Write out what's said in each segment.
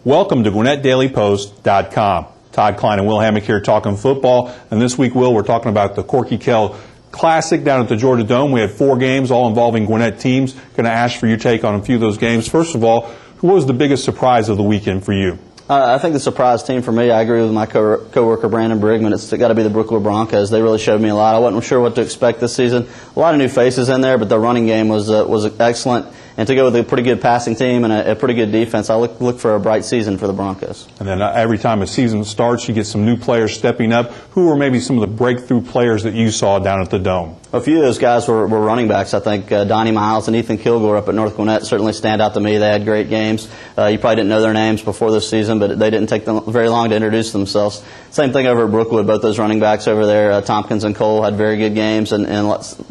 Welcome to GwinnettDailyPost.com. Todd Cline and Will Hammock here talking football. And this week, Will, we're talking about the Corky Kell Classic down at the Georgia Dome. We had 4 games, all involving Gwinnett teams. Going to ask for your take on a few of those games. First of all, who was the biggest surprise of the weekend for you? I think the surprise team for me, I agree with my co-worker Brandon Brigman, it's got to be the Brookwood Broncos. They really showed me a lot. I wasn't sure what to expect this season. A lot of new faces in there, but the running game was excellent. And to go with a pretty good passing team and a pretty good defense, I look for a bright season for the Broncos. And then every time a season starts, you get some new players stepping up. Who were maybe some of the breakthrough players that you saw down at the Dome? A few of those guys were running backs. I think Donnie Miles and Ethan Kilgore up at North Gwinnett certainly stand out to me. They had great games. You probably didn't know their names before this season, but they didn't take them very long to introduce themselves. Same thing over at Brookwood. Both those running backs over there, Tompkins and Cole, had very good games. And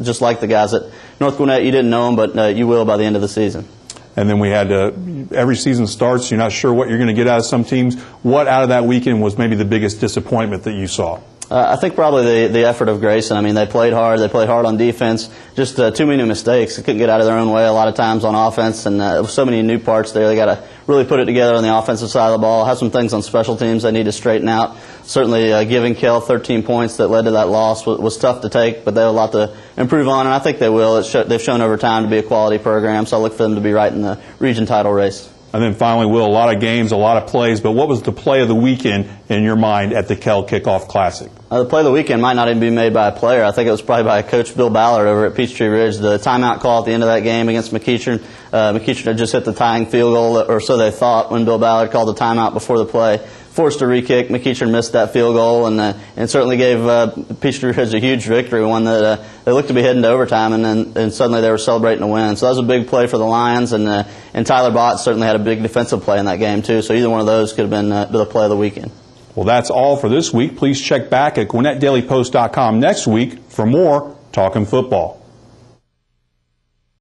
just like the guys at North Gwinnett, you didn't know them, but you will by the end of the season. And then we had every season starts, you're not sure what you're going to get out of some teams. What out of that weekend was maybe the biggest disappointment that you saw? I think probably the effort of Grayson. I mean, they played hard. They played hard on defense. Just too many mistakes. They couldn't get out of their own way a lot of times on offense, and so many new parts there. They got to really put it together on the offensive side of the ball. Have some things on special teams they need to straighten out. Certainly, giving Kell 13 points that led to that loss was tough to take, but they have a lot to improve on, and I think they will. They've shown over time to be a quality program, so I look for them to be right in the region title race. And then finally, Will, a lot of games, a lot of plays, but what was the play of the weekend in your mind at the Kell Kickoff Classic? The play of the weekend might not even be made by a player. I think it was probably by Coach Bill Ballard over at Peachtree Ridge. The timeout call at the end of that game against McEachern. McEachern had just hit the tying field goal, or so they thought, when Bill Ballard called the timeout before the play. Forced a re-kick. McEachern missed that field goal, and certainly gave Peachtree Ridge a huge victory, one that they looked to be heading to overtime, and suddenly they were celebrating a win. So that was a big play for the Lions, and Tyler Bott certainly had a big defensive play in that game too. So either one of those could have been the play of the weekend. Well, that's all for this week. Please check back at GwinnettDailyPost.com next week for more Talkin' Football.